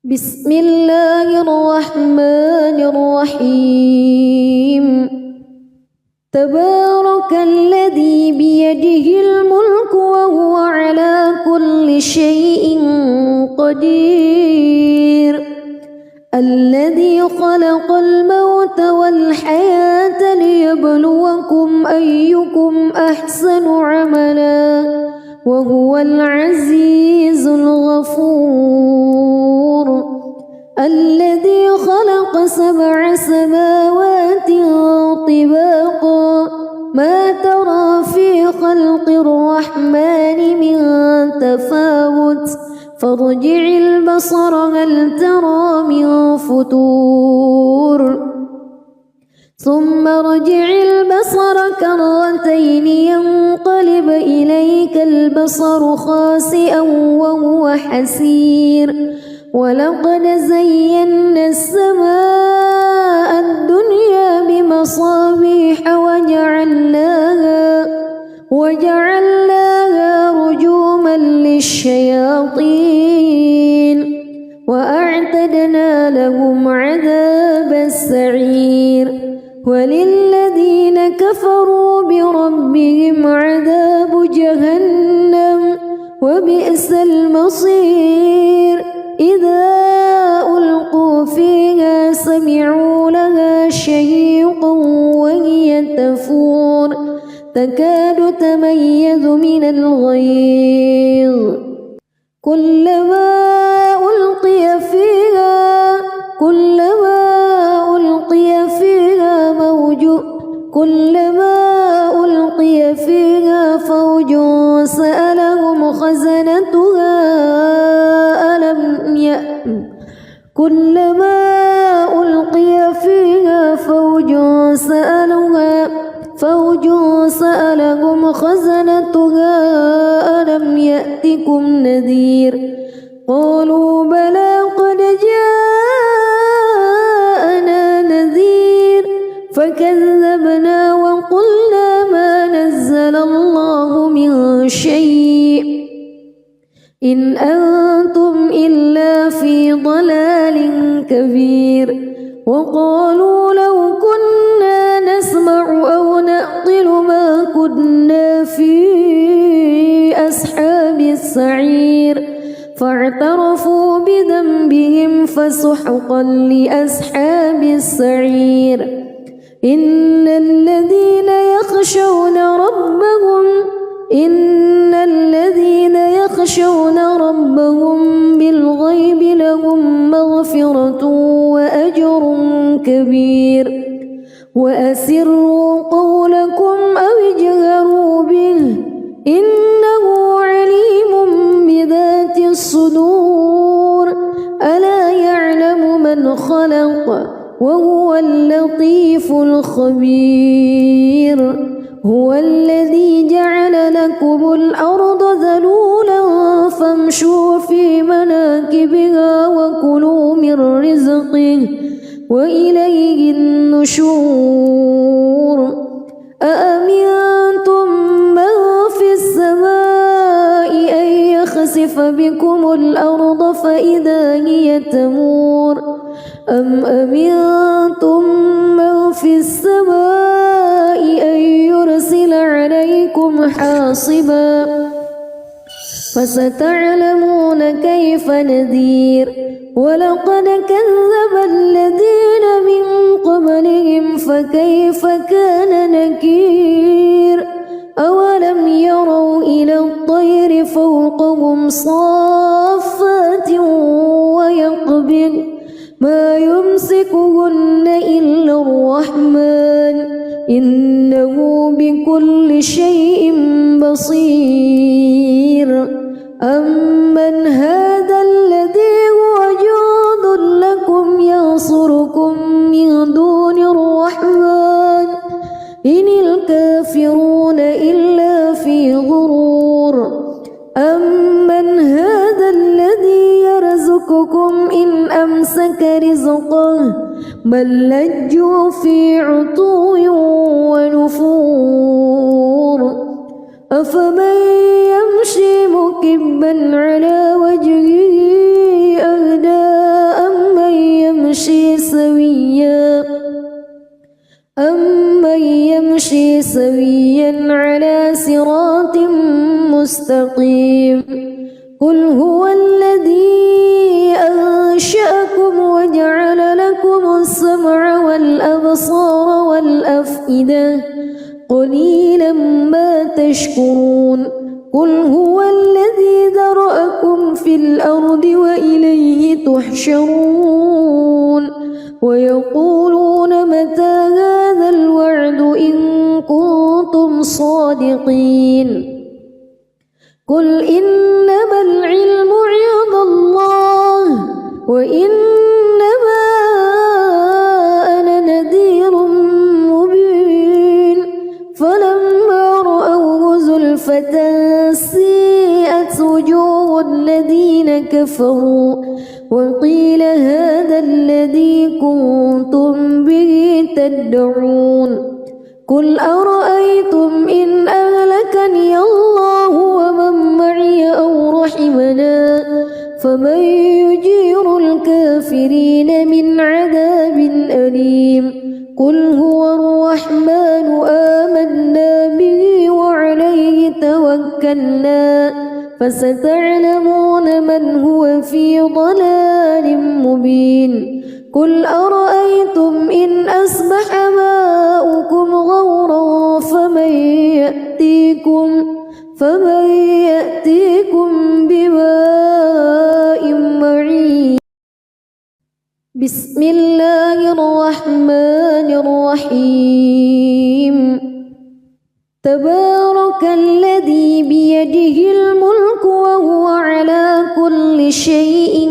بسم الله الرحمن الرحيم تبارك الذي بيده الملك وهو على كل شيء قدير الذي خلق الموت والحياة ليبلوكم أيكم أحسن عملا وهو العزيز الغفور الذي خلق 7 سماوات طباقا ما ترى في خلق الرحمن من تفاوت فارجع البصر هل ترى من فتور ثم ارجع البصر كرتين ينقلب إليك البصر خاسئا وهو حسير ولقد زينا السماء الدنيا بمصابيح وجعلناها رجوما للشياطين وأعتدنا لهم عذاب السعير وللذين كفروا بربهم عذاب جهنم وبئس المصير إذا ألقوا فيها سمعوا لها شهيقا وهي تفور تكاد تميز من الغيظ كلما ألقي فيها فوج سألهم خزنتها ألم يأتكم نذير قالوا بلى قد جاءنا نذير فكذبنا وقلنا ما نزل الله من شيء إن أنتم إلا في ضلال كبير وقالوا لو كنا نسمع أو نعقل ما كنا في أصحاب السعير فاعترفوا بذنبهم فسحقا لأصحاب السعير إن الذين يخشون ربهم بالغيب لهم مغفرة وأجر كبير وأسروا قولكم أو اجهروا به إنه عليم بذات الصدور ألا يعلم من خلق وهو اللطيف الخبير هو الذي جعل لكم الأرض ذلولا فامشوا في مناكبها وكلوا من رزقه وإليه النشور أأمنتم من في السماء أن يخسف بكم الأرض فإذا هي تمور أم أمنتم من في السماء أن يرسل عليكم حاصبا فستعلمون كيف نذير ولقد كذب الذين من قبلهم فكيف كان نكير أولم يروا إلى الطير فوقهم صافات ويقبض ما يمسكهن إلا الرحمن إنه بكل شيء بصير أمن هذا الذي هو جند لكم ينصركم من دون الرحمن إن الكافرون إلا في غرور أمن هذا الذي يرزقكم إن أمسك رزقه بل لجوا في عتو ونفور أفمن يمشي مكبا على وجهه أهدى سويا على صراط مستقيم قل هو الذي أنشأكم وجعل لكم السمع والأبصار والأفئدة قليلا ما تشكرون قل هو الذي ذرأكم في الأرض وإليه تحشرون ويقولون متى هذا الوعد إن كنتم صادقين قل إنما العلم عند الله وإنما أنا نذير مبين فلما رأوه زلفة سيئت وجوه الذين كفروا وقيل هذا الذي كنتم به تدعون قل أرأيتم إن أهلكني الله ومن معي أو رحمنا فمن يجير الكافرين من عذاب أليم قل هو الرحمن آمنا به وعليه توكلنا فستعلمون من هو في ضلال مبين قل أرأيتم إن أصبح ماؤكم غورا فمن يأتيكم بماء معين بسم الله الرحمن الرحيم تبارك الذي بيده الملك وهو على كل شيء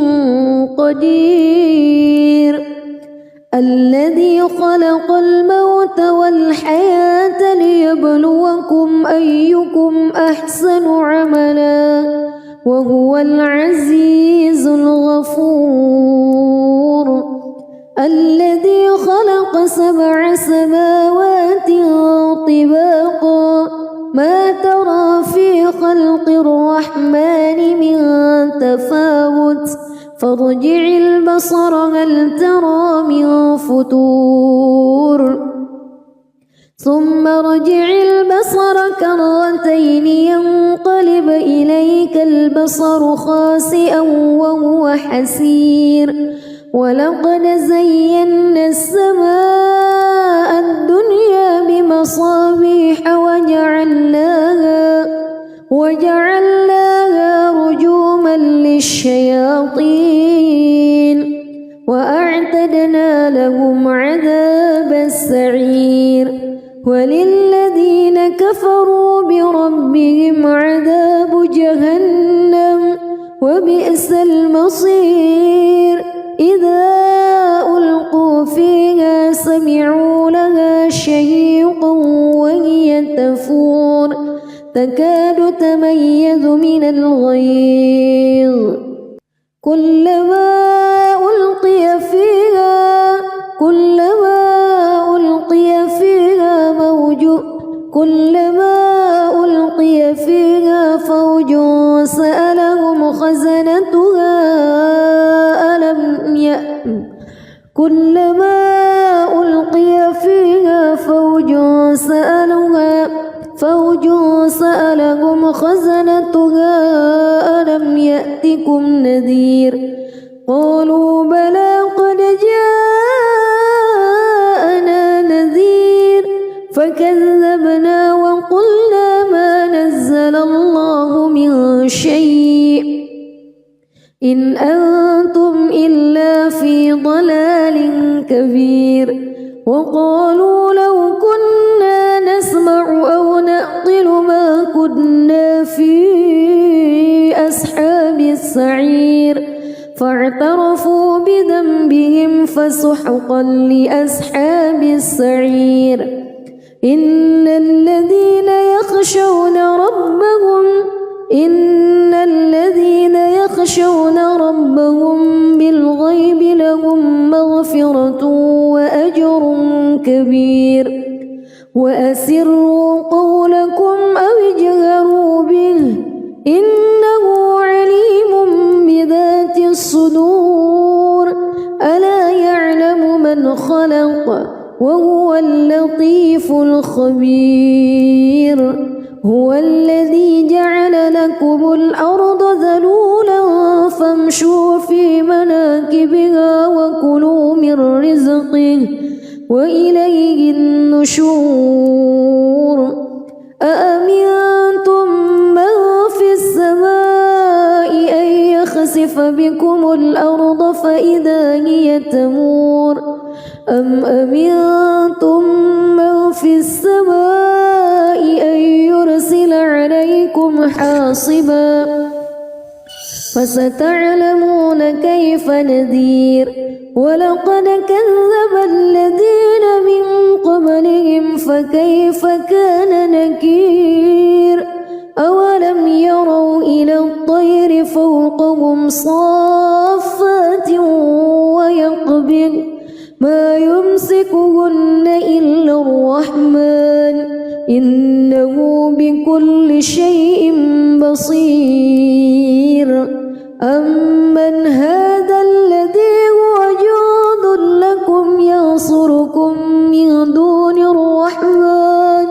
قدير الذي خلق الموت والحياة ليبلوكم أيكم أحسن عملا وهو العزيز الغفور الذي خلق 7 سماوات طباقا ما ترى في خلق الرحمن من تفاوت فارجع البصر هل ترى من فتور ثم ارجع البصر كرتين ينقلب إليك البصر خاسئا وهو حسير ولقد زينا السماء الدنيا بمصابيح وجعلناها رجوما للشياطين وأعتدنا لهم عذاب السعير وللذين كفروا بربهم عذاب جهنم وبئس المصير إذا ألقوا فيها سمعوا لها شهيقا وهي تفور تكاد تميز من الغيظ كلما ألقي فيها فوج سألهم خزنتها كلما ألقي فيها فوج سألهم خزنتها ألم يأتكم نذير قالوا بلى قد جاءنا نذير فكذبنا وقلنا ما نزل الله من شيء إن أنتم إلا في ضلال كبير وقالوا لو كنا نسمع أو نعقل ما كنا في أصحاب السعير فاعترفوا بذنبهم فسحقا لأصحاب السعير إن الذين يخشون ربهم بالغيب لهم مغفرة وأجر كبير وأسروا قولكم أو اجهروا به إنه عليم بذات الصدور ألا يعلم من خلق وهو اللطيف الخبير هو الذي جعل لكم الأرض ذلولا فامشوا في مناكبها وكلوا من رزقه وإليه النشور أأمنتم من في السماء أن يخسف بكم الأرض فإذا هي تمور أم أمنتم من في السماء أن يرسل عليكم حاصبا فستعلمون كيف نذير ولقد كذب الذين من قبلهم فكيف كان نكير أولم يروا إلى الطير فوقهم صافات ويقبض ما يمسكهن إلا الرحمن إنه بكل شيء بصير أمن هذا الذي هو جند لكم ينصركم من دون الرحمن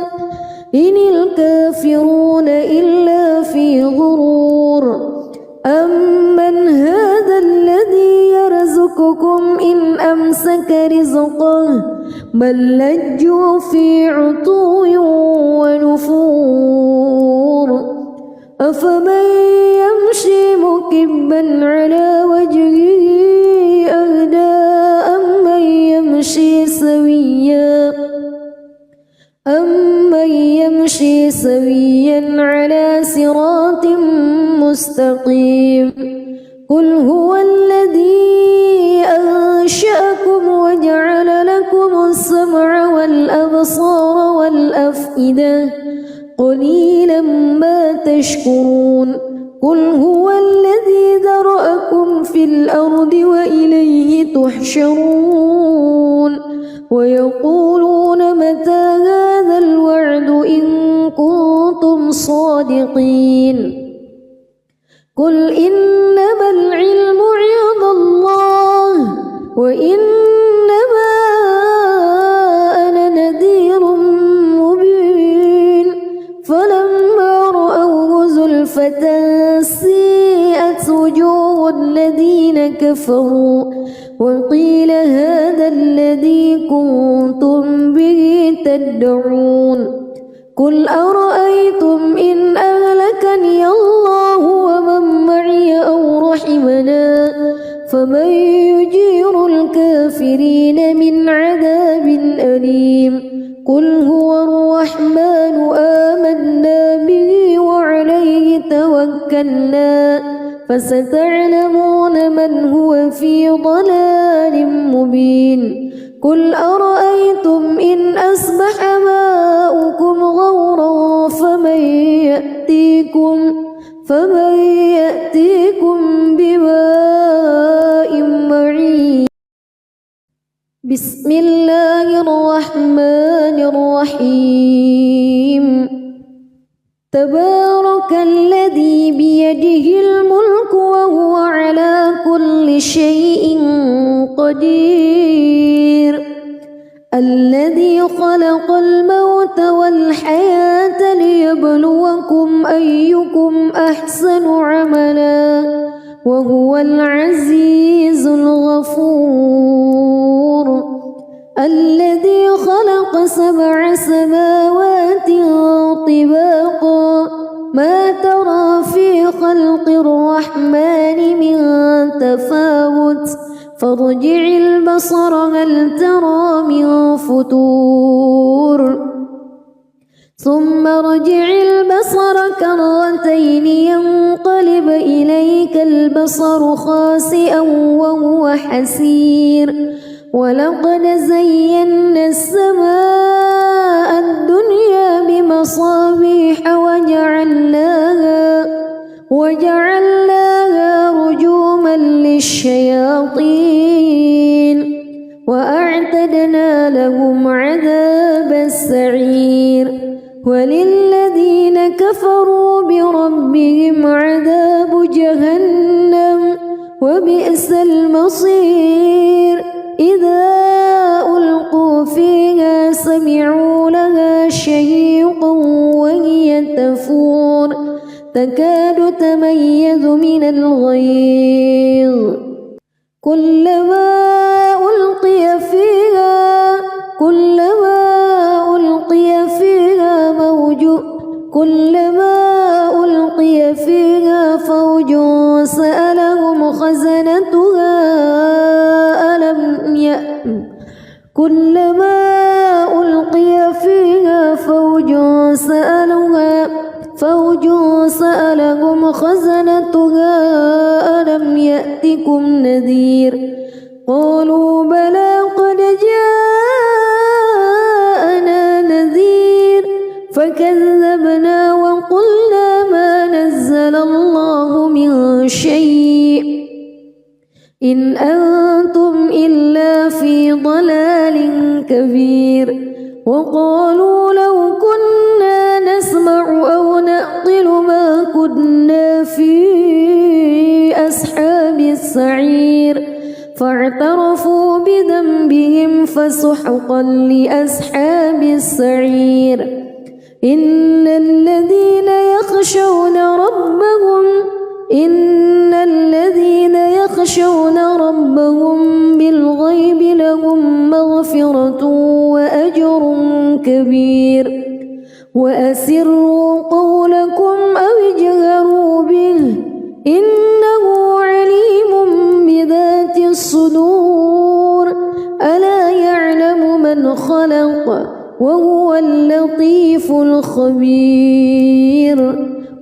إن الكافرون إلا في غرور أمن هذا الذي يرزقكم إن أمسك رزقه بل لجوا في عتو ونفور أفمن يمشي مكبا على وجهه أهدى أمن يمشي سويا على صراط مستقيم قل هو الذي أنشأكم وجعل لكم السمع والأبصار والأفئدة قليلا ما تشكرون قل هو الذي ذرأكم في الأرض وإليه تحشرون ويقولون متى هذا الوعد إن كنتم صادقين قل إنما العلم عند الله وإنما أنا نذير مبين فلما رأوه زلفة سيئت وجوه الذين كفروا وقيل هذا الذي كنتم به تدعون قل أرأيتم إن أهلكني الله ومن معي أو رحمنا فمن يجير الكافرين من عذاب أليم قل هو الرحمن آمنا به وعليه توكلنا فستعلمون من هو في ضلال مبين قل أرأيتم إن أصبح ماؤكم غورا فمن يأتيكم بماء معين بسم الله الرحمن الرحيم تبارك الذي بيده الملك وهو على كل شيء قدير الذي خلق الموت والحياة ليبلوكم أيكم أحسن عملا وهو العزيز الغفور الذي خلق 7 سماوات طباقا ما ترى في خلق الرحمن من تفاوت فارجع البصر هل ترى من فتور ثم ارجع البصر كرتين ينقلب إليك البصر خاسئا وهو حسير ولقد زينا السماء الدنيا بمصابيح وجعلناها رجوما للشياطين وأعتدنا لهم عذاب السعير وللذين كفروا بربهم عذاب جهنم وبئس المصير إذا ألقوا فيها الغيظ كلما ألقي فيها فوج سألهم خزنتها ألم يأتكم نذير قالوا بلى قد جاءنا نذير فكذبنا وقلنا ما نزل الله من شيء إن أنتم إلا في ضلال كبير وقالوا لو كنا نسمع أو نعقل ما كنا في أصحاب السعير فاعترفوا بذنبهم فسحقا لأصحاب السعير إن الذين يخشون ربهم بالغيب لهم مغفرة وأجر كبير وأسروا قولكم أو اجهروا به إنه عليم بذات الصدور ألا يعلم من خلق وهو اللطيف الخبير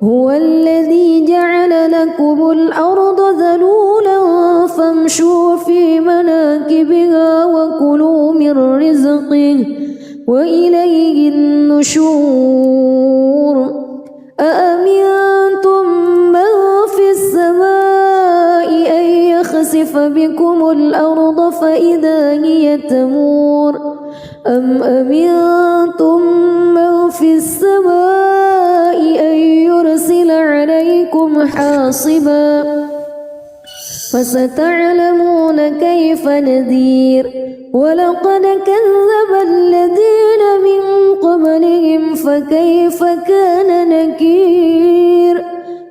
هو الذي جعل لكم الأرض ذلولا فامشوا في مناكبها وكلوا من رزقه وإليه النشور أأمنتم من في السماء أن يخسف بكم الأرض فإذا هي تمور أم أمنتم من في السماء أن يرسل عليكم حاصبا فستعلمون كيف نذير ولقد كذب الذين من قبلهم فكيف كان نكير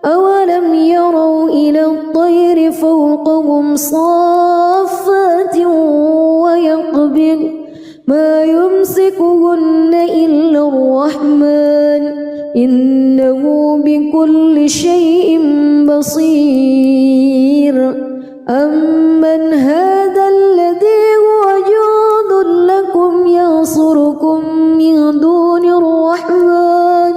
أولم يروا إلى الطير فوقهم صافات ويقبض ما يمسكهن إلا الرحمن إنه بكل شيء بصير أمن هذا الذي هو جند لكم ينصركم من دون الرحمن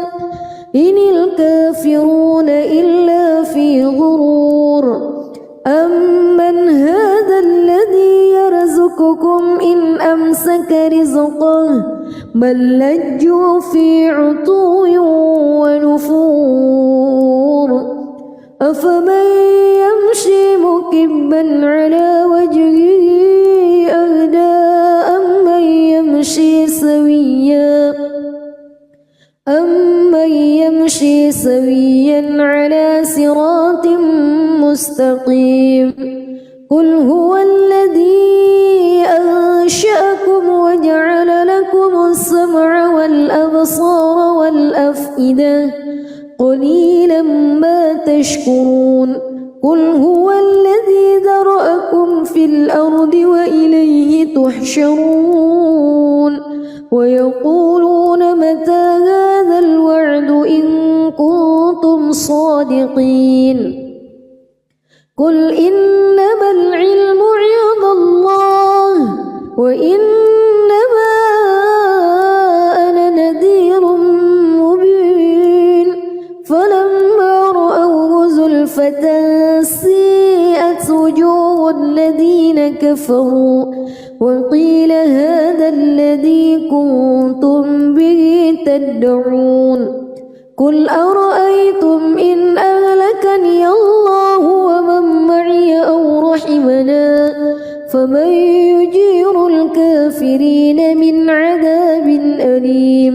إن الكافرون إلا في غرور أمن هذا الذي يرزقكم إن أمسك رزقه بل لجوا في عتو ونفور أفمن يمشي مكبا على وجهه أهدى أمن يمشي سويا على صراط مستقيم قل هو الذي أنشأكم وجعل لكم السمع والأبصار والأفئدة قليلا ما تشكرون قل هو الذي ذرأكم في الأرض وإليه تحشرون ويقولون متى هذا الوعد إن كنتم صادقين قل إنما العلم عند الله وإنما أنا نذير مبين فلما رأوه زلفة سيئت وجوه الذين كفروا وقيل هذا الذي كنتم به تدعون قل أرأيتم إن أهلكني الله ومن معي أو رحمنا فمن يجير الكافرين من عذاب أليم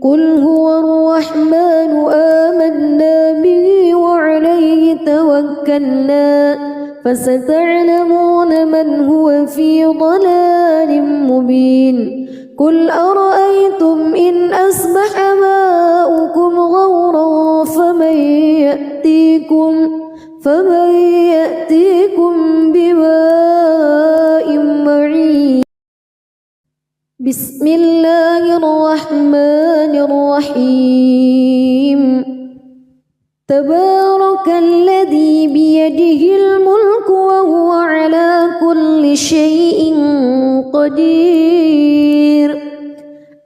قل هو الرحمن آمنا به وعليه توكلنا فستعلمون من هو في ضلال مبين قل أرأيتم إن أصبح ماؤكم غورا فمن بسم الله الرحمن الرحيم تبارك الذي بيده الملك وهو على كل شيء قدير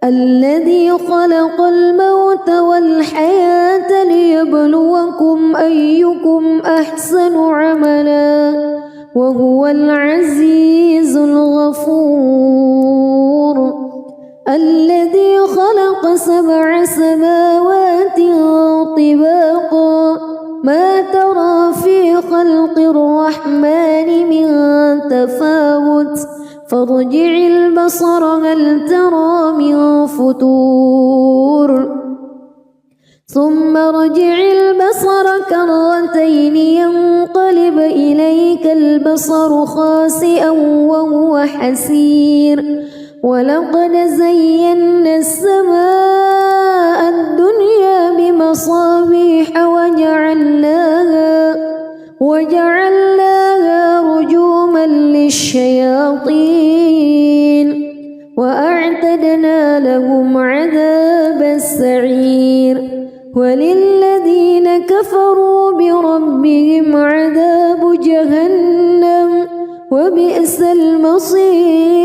الذي خلق الموت والحياة ليبلوكم أيكم أحسن عملا وهو العزيز الغفور الذي خلق 7 سماوات طباقا ما ترى في خلق الرحمن من تفاوت فارجع البصر هل ترى من فتور ثم ارجع البصر كرتين ينقلب إليك البصر خاسئا وهو حسير ولقد زينا السماء الدنيا بمصابيح وجعلناها رجوما للشياطين وأعتدنا لهم عذاب السعير وللذين كفروا بربهم عذاب جهنم وبئس المصير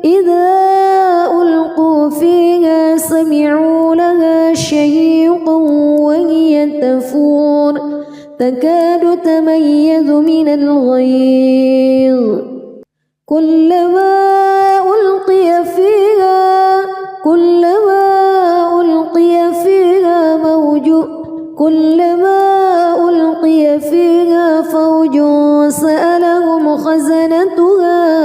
إذا ألقوا فيها سمعوا لها شهيقا وهي تفور تكاد تميز من الغيظ كلما ألقي فيها فوج سألهم خزنتها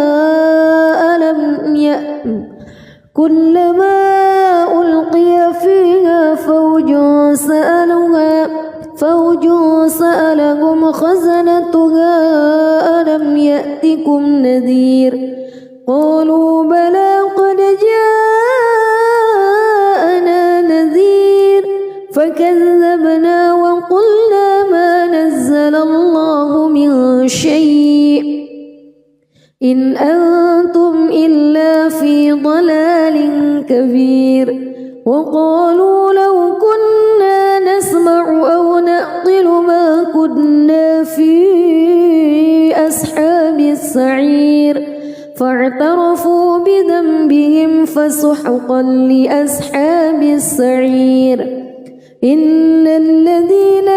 كلما ألقي فيها فوج سألهم خزنتها ألم يأتكم نذير قالوا بلى قد جاءنا نذير فكذبنا وقلنا ما نزل الله من شيء إن أنتم إلا في ضلال كبير وقالوا لو كنا نسمع أو نعقل ما كنا في أصحاب السعير فاعترفوا بذنبهم فسحقا لأصحاب السعير إن الذين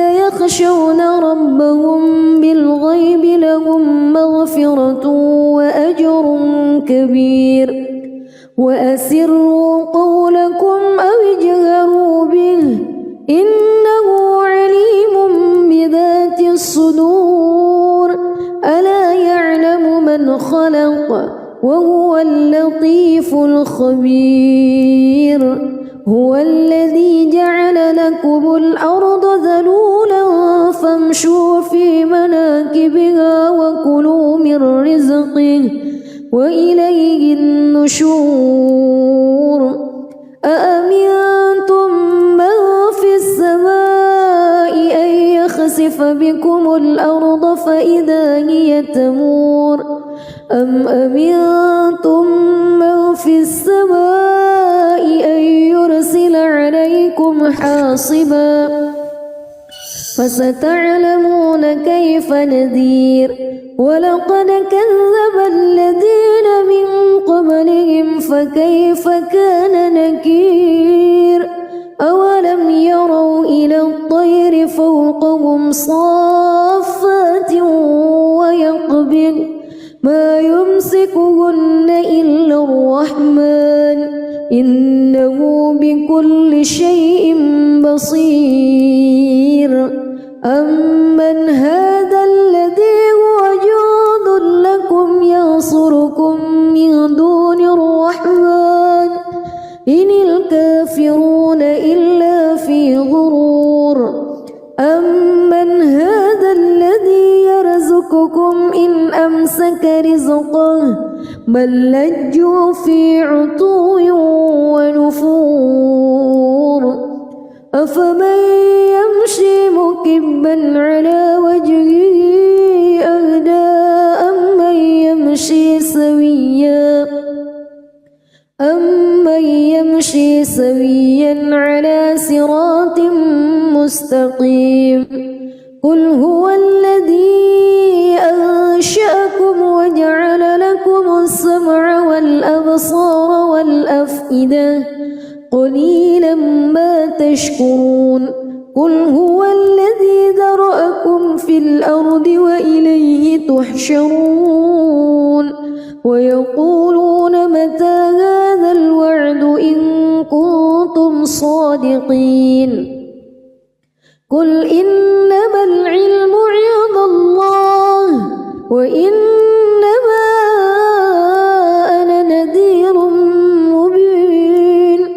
يخشون ربهم بالغيب لهم مغفرة وأجر كبير وأسروا قولكم أو اجهروا به إنه عليم بذات الصدور ألا يعلم من خلق وهو اللطيف الخبير هو الذي جعل لكم الأرض ذلولا فامشوا في مناكبها وكلوا من رزقه وإليه النشور أأمنتم من في السماء أن يخسف بكم الأرض فإذا هي تمور أم أمنتم من في السماء أن يرسل عليكم حاصبا فستعلمون كيف نذير ولقد كذب الذين من قبلهم فكيف كان نكير أولم يروا إلى الطير فوقهم صافات ويقبض ما يمسكهن إلا الرحمن إنه بكل شيء بصير أمن هذا الذي هو جند لكم ينصركم من دون الرحمن إن الكافرون إلا في غرور أمن هذا الذي يرزقكم إن أمسك رزقه بل لجوا في عتو ونفور أفمن يمشي مكبا على وجهه أهدى مستقيم قل هو الذي أنشأكم وجعل لكم السمع والأبصار والأفئدة قليلا ما تشكرون قل هو الذي ذرأكم في الأرض وإليه تحشرون ويقولون متى هذا الوعد إن كنتم صادقين قل إنما العلم عند الله وإنما أنا نذير مبين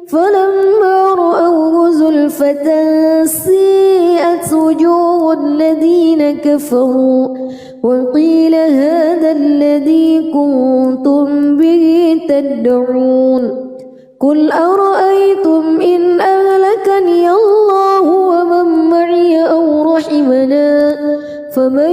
فلما رأوه زلفة سيئت وجوه الذين كفروا وقيل هذا الذي كنتم به تدعون قل أرأيتم إن أهلكني الله ومن معي أو رحمنا فمن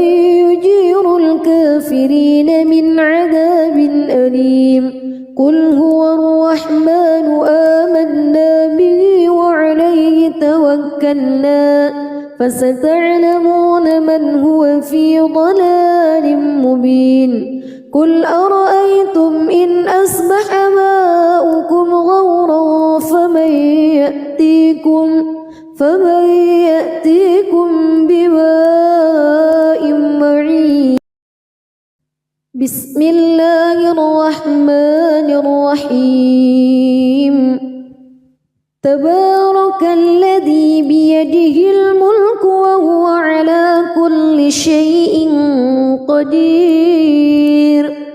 يجير الكافرين من عذاب أليم قل هو الرحمن آمنا به وعليه توكلنا فستعلمون من هو في ضلال مبين قل أرأيتم إن أصبح ماؤكم غورا فمن يأتيكم بماء معين بسم الله الرحمن الرحيم تبارك الذي بيده الملك وهو على كل شيء قدير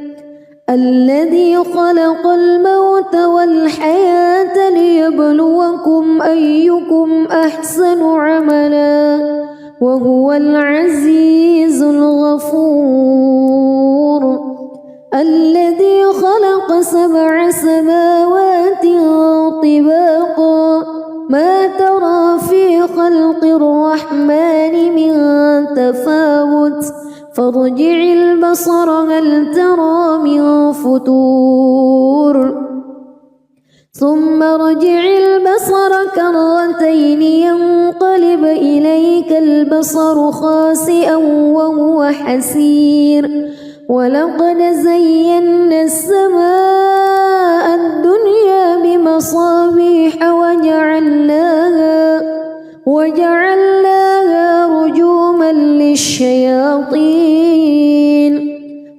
الذي خلق الموت والحياة ليبلوكم أيكم أحسن عملا وهو العزيز الغفور الذي خلق 7 سماوات طباقا ما ترى في خلق الرحمن من تفاوت فارجع البصر هل ترى من فطور ثم ارجع البصر كرتين ينقلب إليك البصر خاسئا وهو حسير ولقد زينا السماء الدنيا بمصابيح وجعلناها رجوما للشياطين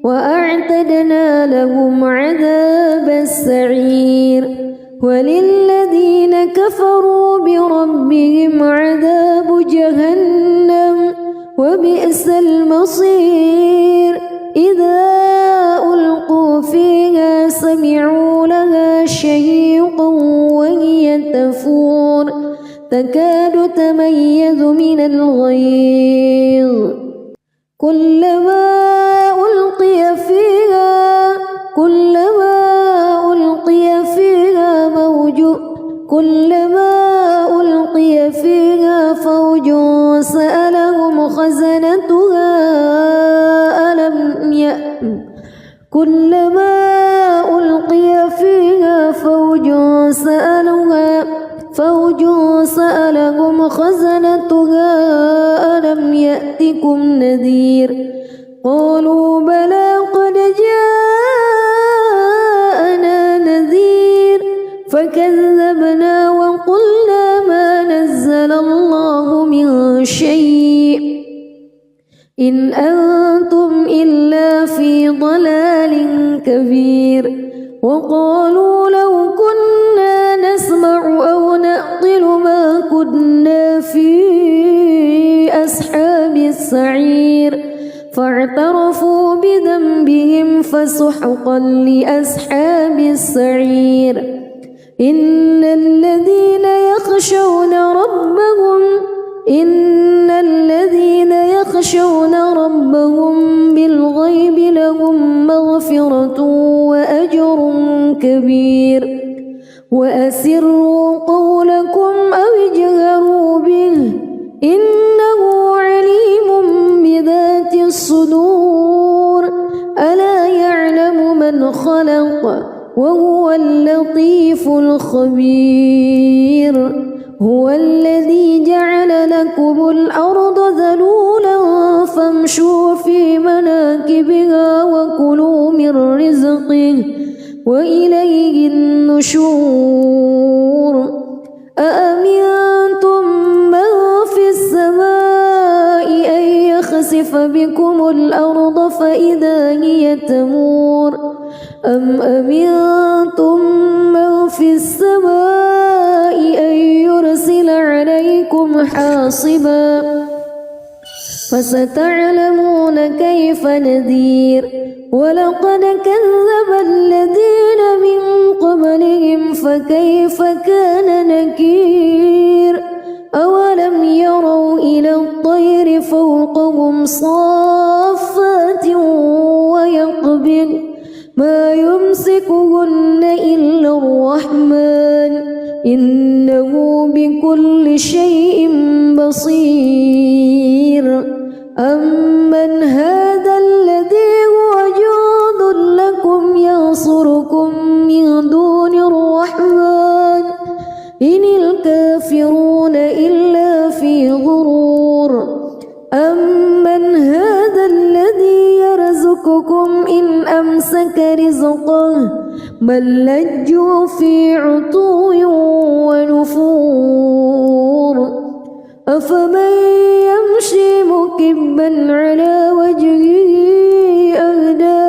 وأعتدنا لهم عذاب السعير وللذين كفروا بربهم عذاب جهنم وبئس المصير إذا ألقوا فيها سمعوا لها شهيقا وهي تفور تكاد تميز من الغيظ كلما ألقي فيها فوج سألهم خزنتها كلما ألقي فيها فوج سألهم خزنتها ألم يأتكم نذير قالوا بلى قد جاءنا نذير فكذبنا وقلنا ما نزل الله من شيء إن أنتم إلا في ضلال كبير وقالوا لو كنا نسمع أو نعقل ما كنا في أصحاب السعير فاعترفوا بذنبهم فسحقا لأصحاب السعير إن الذين يخشون ربهم بالغيب لهم مغفرة وأجر كبير وأسروا قولكم أو اجهروا به إنه عليم بذات الصدور ألا يعلم من خلق وهو اللطيف الخبير هو الذي جعل لكم فامشوا في مناكبها وكلوا من رزقه وإليه النشور أأمنتم من في السماء أن يخسف بكم الأرض فإذا هي تمور أم أمنتم من في السماء أن يرسل عليكم حاصبا فستعلمون كيف نذير ولقد كذب الذين من قبلهم فكيف كان نكير أولم يروا إلى الطير فوقهم صافات ويقبض ما يمسكهن إلا الرحمن إنه بكل شيء بصير أمن هذا الذي هو جند لكم ينصركم من دون الرحمن إن الكافرون إلا في غرور أمن هذا الذي يرزقكم إن أمسك رزقه بل لجوا في عتو ونفور أفمن يمشي مكبا على وجهه أهدى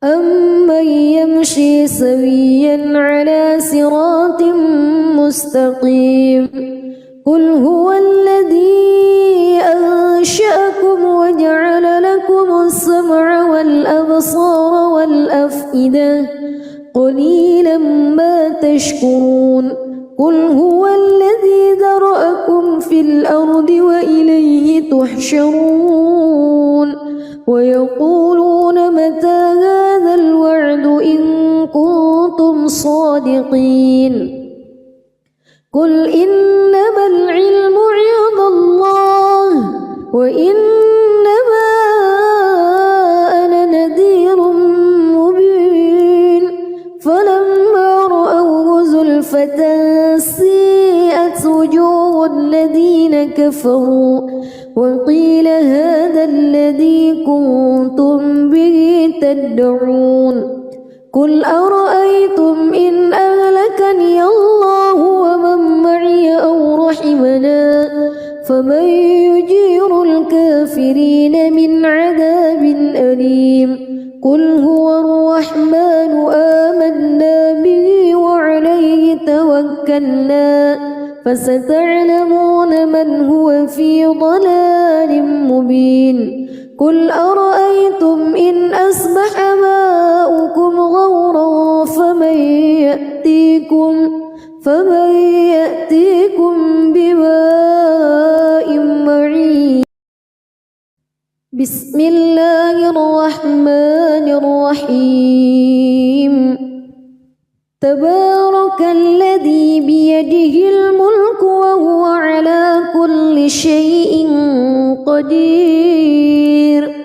أمن يمشي سويا على صراط مستقيم قل هو الذي أنشأكم وجعل لكم السمع والأبصار والأفئدة قليلا ما تشكرون قل هو الذي ذرأكم في الأرض وإليه تحشرون ويقولون متى هذا الوعد إن كنتم صادقين قل إنما العلم عند الله وإنما أنا نذير مبين فلما رأوه زلفة سيئت وجوه الذين كفروا وقيل هذا الذي كنتم به تدعون قل أرأيتم إن أهلكني الله ومن معي أو رحمنا فمن يجير الكافرين من عذاب أليم قل هو الرحمن آمنا به وعليه توكلنا فستعلمون من هو في ضلال مبين قل أرأيتم إن أصبح ماؤكم غورا فمن يأتيكم بماء معين بسم الله الرحمن الرحيم تبارك الذي بيده الملك وهو على كل شيء قدير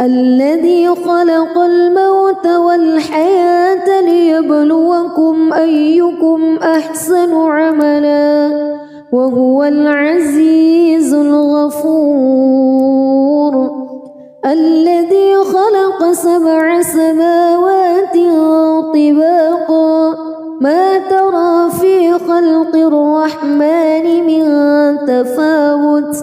الذي خلق الموت والحياة ليبلوكم أيكم أحسن عملا وهو العزيز الغفور الذي خلق 7 سماوات طباقا ما ترى في خلق الرحمن من تفاوت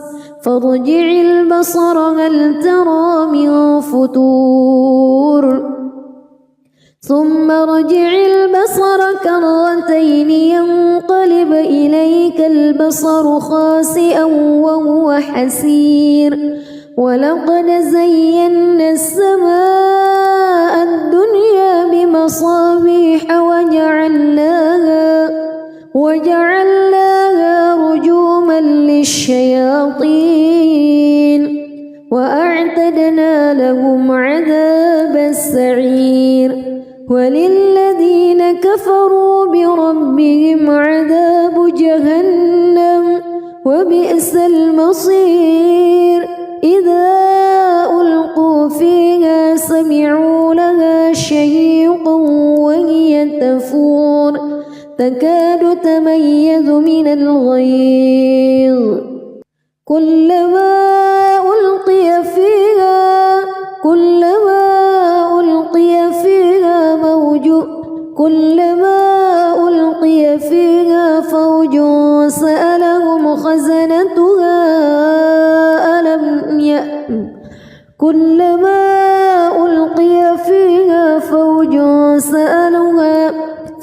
فارجع البصر هل ترى من فتور ثم ارجع البصر كرتين ينقلب إليك البصر خاسئا وهو حسير ولقد زينا السماء الدنيا بمصابيح وجعلناها رجوما للشياطين وأعتدنا لهم عذاب السعير وللذين كفروا بربهم عذاب جهنم وبئس المصير إذا ألقوا فيها سمعوا لها شهيقا وهي تفور تكاد تميز يلهث من الغيظ كلما ألقي فيها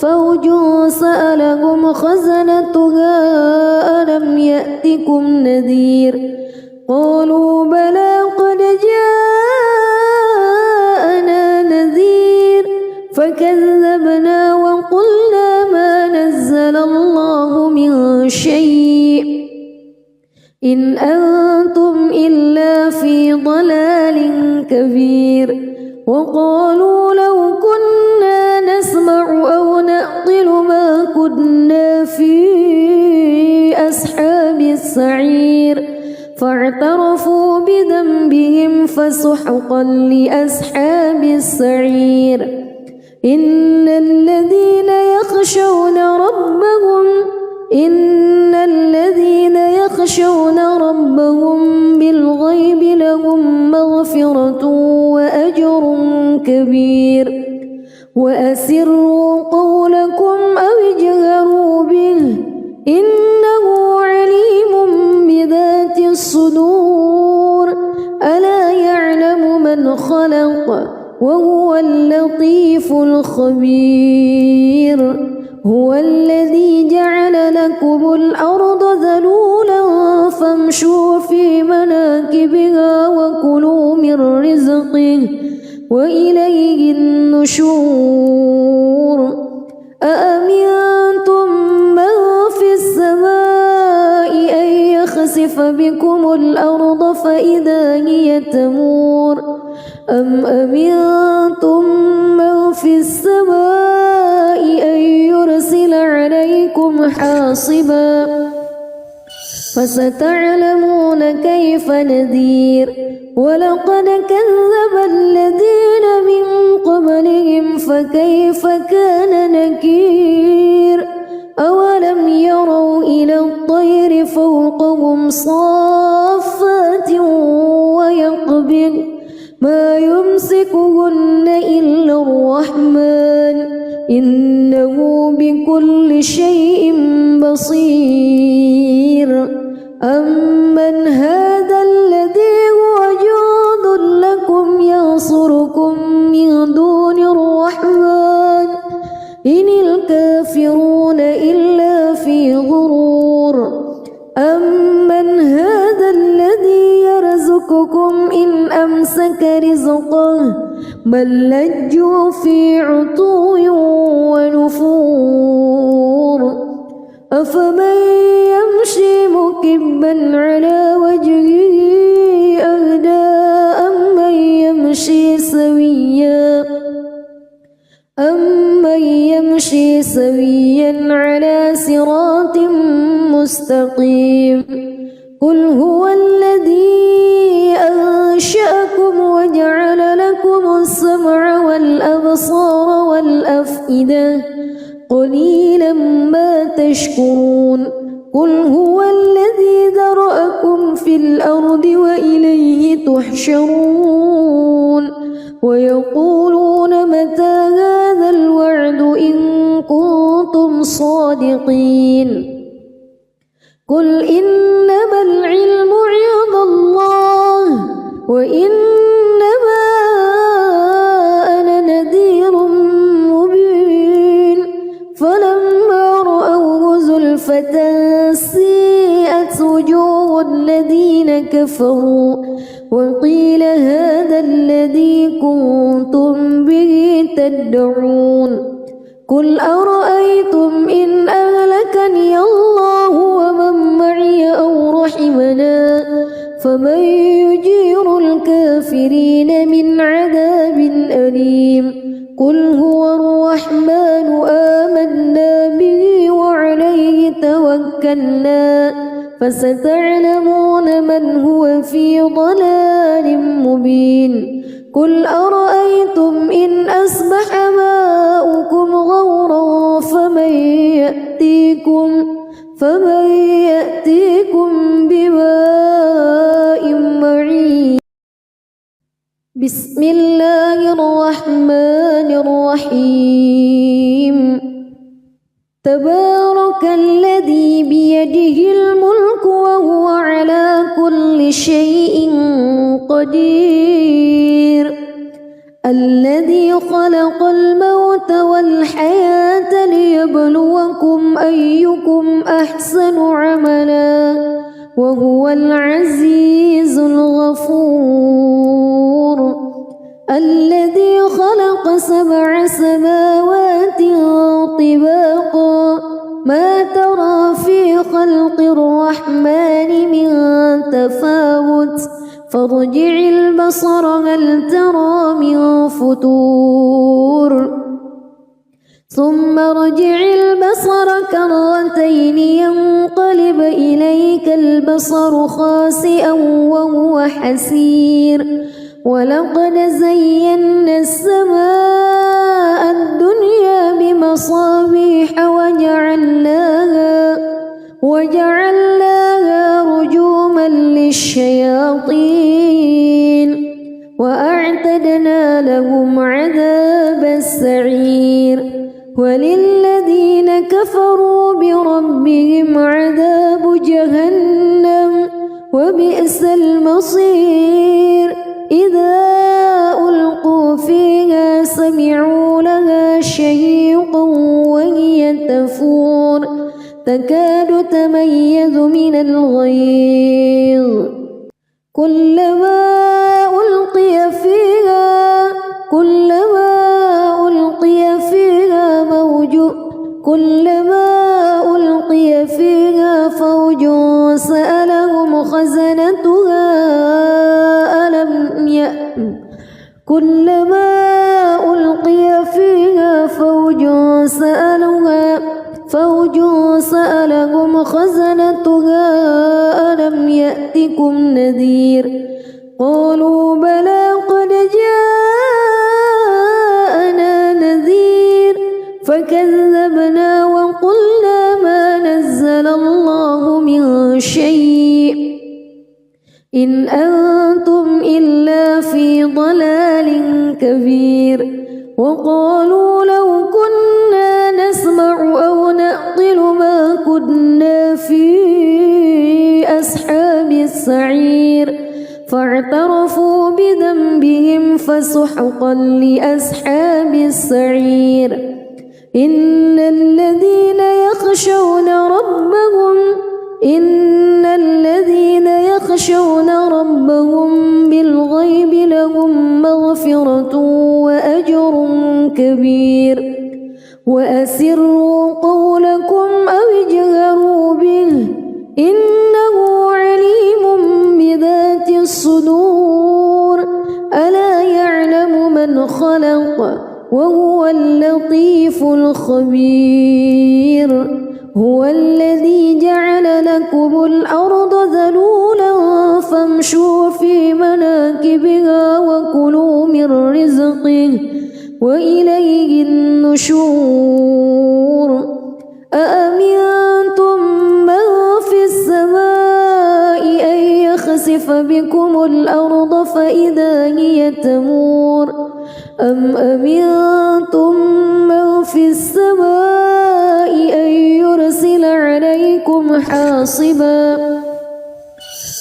فوج سألهم خزنتها ألم يأتكم نذير قالوا بلى قد جاءنا نذير فكذبنا وقلنا ما نزل الله من شيء إن أنتم إلا في ضلال كبير وقالوا لو كنا نسمع أو نعقل ما كنا في أصحاب السعير فاعترفوا بذنبهم فسحقا لأصحاب السعير إن الذين يخشون ربهم بالغيب لهم مغفرة وأجر كبير وأسروا قولكم أو اجهروا به إنه عليم بذات الصدور ألا يعلم من خلق وهو اللطيف الخبير هو الذي جعل لكم الأرض ذلولا فامشوا في مناكبها وكلوا من رزقه وإليه النشور أأمنتم من في السماء أن يخسف بكم الأرض فإذا هي تمور أم أمنتم من في السماء أن يرسل عليكم حاصبا فستعلمون كيف نذير ولقد كذب الذين من قبلهم فكيف كان نكير أولم يروا إلى الطير فوقهم صافات ويقبض ما يمسكهن إلا الرحمن إنه بكل شيء بصير أمن هذا الذي هو جند لكم ينصركم من دون الرحمن إن الكافرون إلا في غرور أمن هذا الذي يرزقكم إن أمسك رزقه بل لجوا في عتو ونفور أفمن يمشي مكبا على وجهه أهدى أمن يمشي سويا على صراط مستقيم قل هو الذي أنشأكم وجعل لكم السمع والأبصار والأفئدة قليلا ما تشكرون قل هو الذي ذرأكم في الأرض وإليه تحشرون ويقولون متى هذا الوعد إن كنتم صادقين قل إنما العلم عند الله وإنما أنا نذير مبين فلما رأوه زلفة سيئت وجوه الذين كفروا وقيل هذا الذي كنتم به تدعون قل أرأيتم إن أهلكني الله ومن معي أو رحمنا فمن يجير الكافرين من عذاب أليم قل هو الرحمن آمنا به وعليه توكلنا فستعلمون من هو في ضلال مبين قل أرأيتم إن أصبح ماؤكم غورا فمن يأتيكم بماء معين. بسم الله الرحمن الرحيم. تبارك الذي بيده الملك وهو على كل شيء قدير. الذي خلق الموت والحياة ليبلوكم أيكم أحسن عملا وهو العزيز الغفور. الذي خلق 7 سماوات طباقا ما ترى في خلق الرحمن من تفاوت فارجع البصر هل ترى من فتور ثم ارجع البصر كرتين ينقلب إليك البصر خاسئا وهو حسير. ولقد زينا السماء الدنيا بمصابيح وجعلناها رجوما للشياطين وأعتدنا لهم عذاب السعير. وللذين كفروا بربهم عذاب جهنم وبئس المصير. إذا ألقوا فيها سمعوا لها شهيقا وهي تفور تكاد تميز من الغيظ كلما ألقي فيها فوج سألهم خزنتها ألم يأتكم نذير. قالوا بلى قد جاءنا نذير فكذبنا وقلنا ما نزل الله من شيء إن أنتم إلا في ضلال كبير. وقالوا لو كنا نسمع أو نعقل ما كنا في أصحاب السعير فاعترفوا بذنبهم فسحقا لأصحاب السعير. إن الذين يخشون ربهم بالغيب لهم مغفرة وأجر كبير. وأسروا قولكم أو اجهروا به إنه عليم بذات الصدور. ألا يعلم من خلق وهو اللطيف الخبير. هو الذي جعل لكم الأرض ذلولا فامشوا في مناكبها وكلوا من رزقه وإليه النشور. أأمنتم من في السماء أن يخسف بكم الأرض فإذا هي تمور أم أمنتم من في السماء أن يرسل عليكم حاصبا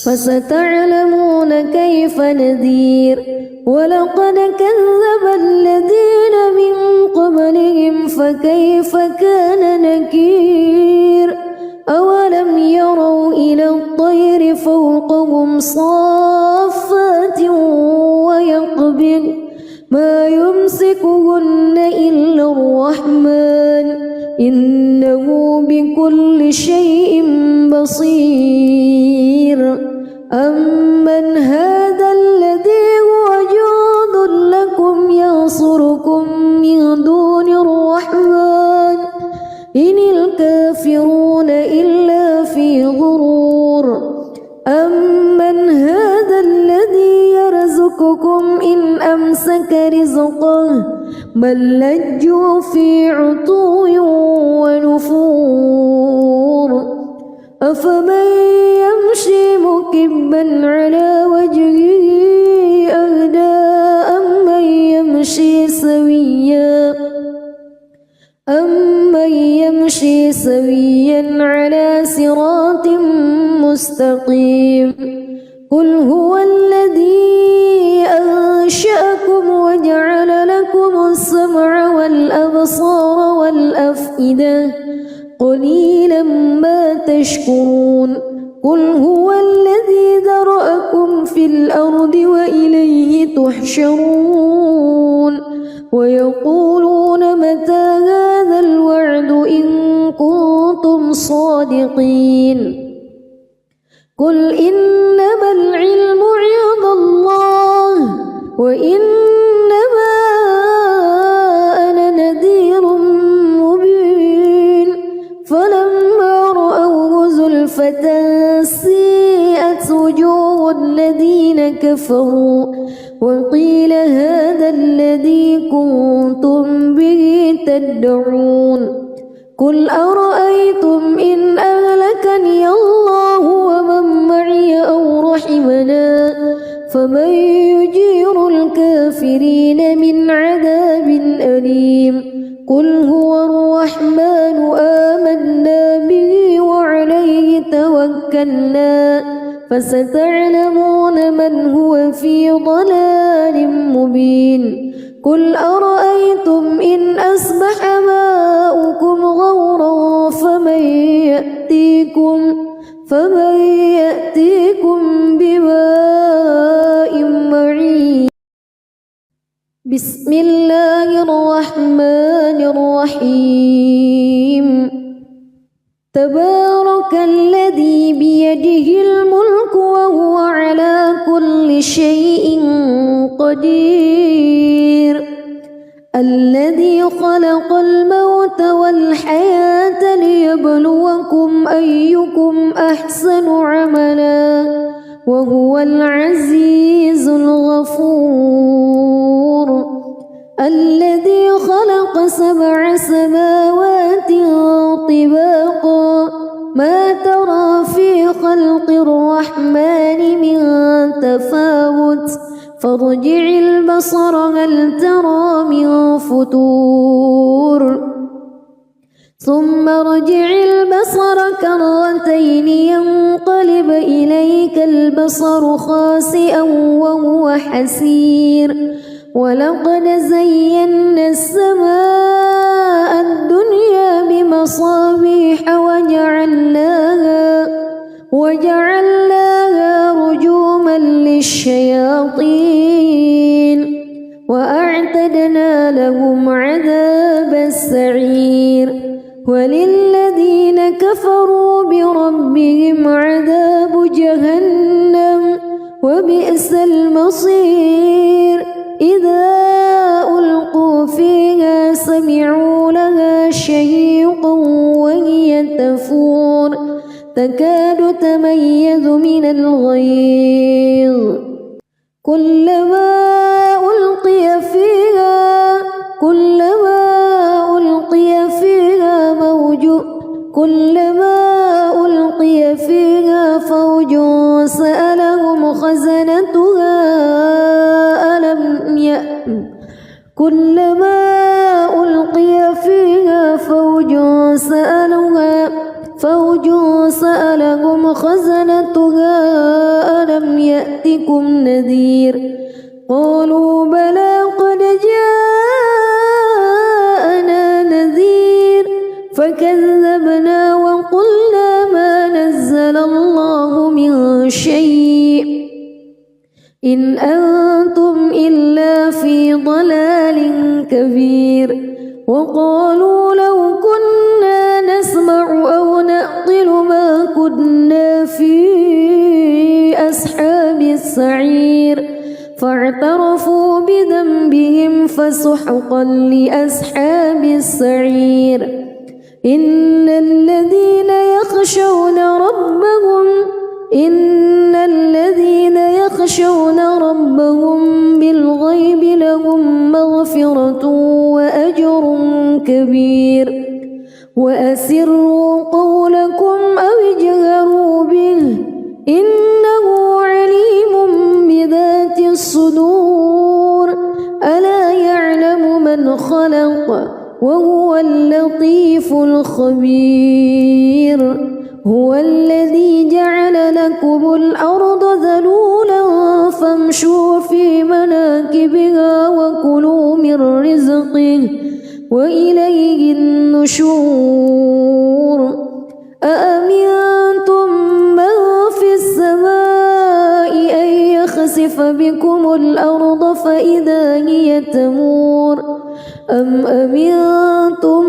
فستعلمون كيف نذير. ولقد كذب الذين من قبلهم فكيف كان نكير. أولم يروا إلى الطير فوقهم صافات ويقبض ما يمسكهن إلا الرحمن إنه بكل شيء بصير. أمن هذا الذي هو جند لكم ينصركم من دون الرحمن إن الكافرون إلا في غرور. أمن هذا الذي يرزقكم إن أمسك رزقه بل لجوا في عتو ونفور. أفمن يمشي مكبا على وجهه أهدى أمن يمشي سويا على صراط مستقيم قل هو الذي أنشأكم وجعل لكم السمع والأبصار والأفئدة قليلا ما تشكرون قل هو الذي ذرأكم في الأرض وإليه تحشرون ويقولون متى هذا الوعد إن كنتم صادقين قل إنما العلم عند الله وإنما أنا نذير مبين فلما رأوه زلفة سيئت وجوه الذين كفروا وقيل هذا الذي كنتم به تدعون قل أرأيتم إن أهلكني الله ومن معي أو رحمنا فمن يجير الكافرين من عذاب أليم قل هو الرحمن آمنا به وعليه توكلنا فستعلمون من هو في ضلال مبين قل أرأيتم إن أصبح ماؤكم غورا فمن يأتيكم بماء معين بسم الله الرحمن الرحيم تبارك الذي بيده الملك وهو على كل شيء قدير الذي خلق الموت والحياة ليبلوكم أيكم أحسن عملا وهو العزيز الغفور الذي خلق 7 سماوات طباقا ما ترى في خلق الرحمن من تفاوت فارجع البصر هل ترى من فتور ثم ارجع البصر كرتين ينقلب إليك البصر خاسئا وهو حسير ولقد زينا السماء الدنيا بمصابيح وجعلناها رجوما للشياطين وأعتدنا لهم عذاب السعير وللذين كفروا بربهم عذاب جهنم وبئس المصير إذا ألقوا فيها سمعوا لها شهيقا وهي تفور تكاد تميز من الغيظ كلما ألقي فيها فوج سألهم خزنتها ألم يأتكم نذير قالوا بلى قد جاءنا نذير فكذبنا وقلنا ما نزل الله من شيء إن أنتم إلا في ضلال كبير وقالوا لو كنا نسمع أو نعقل ما كنا في أصحاب السعير فاعترفوا بذنبهم فسحقا لأصحاب السعير إن الذين يخشون ربهم بالغيب لهم مغفرة وأجر كبير وأسروا قولكم أو اجهروا الذي جعل لكم الأرض ذلولا فامشوا في مناكبها وكلوا من رزقه وإليه النشور أأمنتم من في السماء أن يخسف بكم الأرض فإذا هي تمور أم أمنتم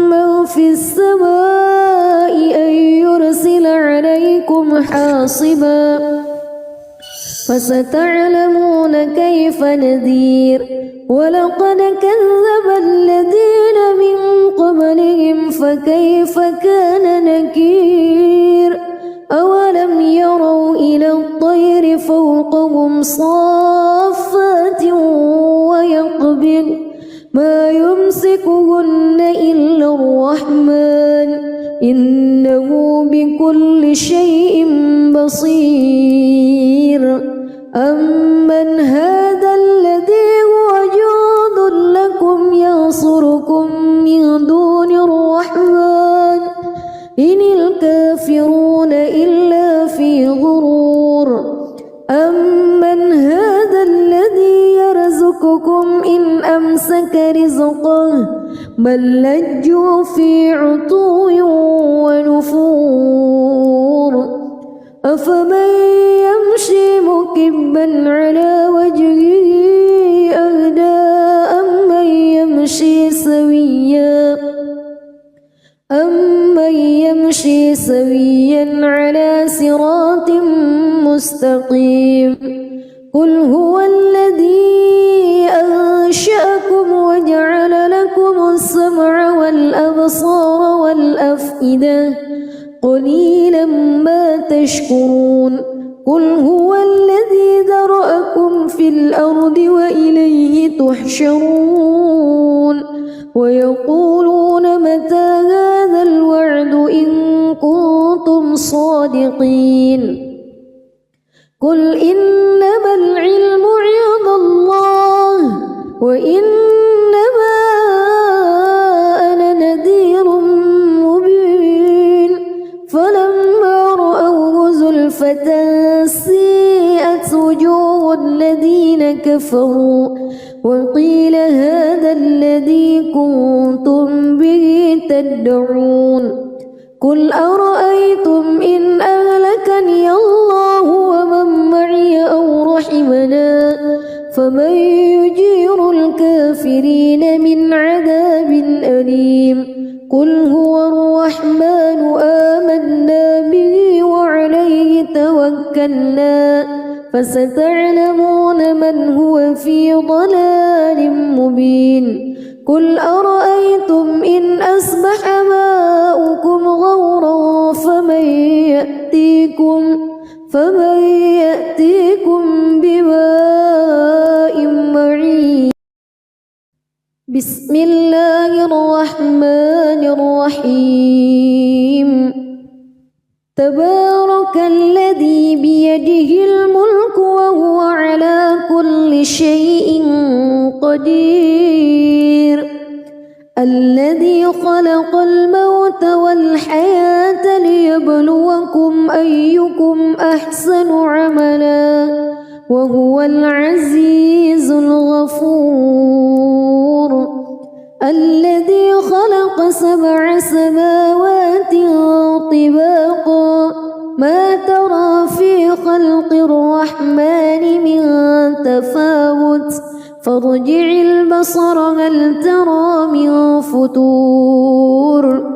من في السماء أن يرسل عليكم حاصبا فستعلمون كيف نذير ولقد كذب الذين من قبلهم فكيف كان نكير أولم يروا إلى الطير فوقهم صافات ويقبض ما يمسكهن إلا الرحمن إنه بكل شيء بصير أمن هذا الذي هو جند لكم ينصركم من دون الرحمن إن الكافرون إلا في غرور أمن هذا الذي يرزقكم إن أمسك رزقه بل لجوا في عتو ونفور أفمن يمشي مكبا على وجهه أهدى أمن يمشي سويا على صراط مستقيم قل هو الذي أنشأكم وجعل لكم السمع والأبصار والأفئدة قليلا ما تشكرون قل هو الذي ذرأكم في الأرض وإليه تحشرون ويقولون متى هذا الوعد إن كنتم صادقين قل إنما العلم عند الله وإنما أنا نذير مبين فلما رأوه زلفة سيئت وجوه الذين كفروا وقيل هذا الذي كنتم به تدعون قل أرأيتم إن أهلكني الله ومن معي أو رحمنا فمن يجير الكافرين من عذاب أليم قل هو الرحمن آمنا به وعليه توكلنا فستعلمون من هو في ضلال مبين قل أرأيتم إن أصبح ماؤكم غورا فمن يأتيكم بماء معين بسم الله الرحمن الرحيم تبارك الذي بيده الملك وهو على كل شيء قدير الذي خلق الموت والحياة ليبلوكم أيكم أحسن عملا وهو العزيز الغفور الذي خلق 7 سماوات طباقا ما ترى في خلق الرحمن من تفاوت فارجع البصر هل ترى من فتور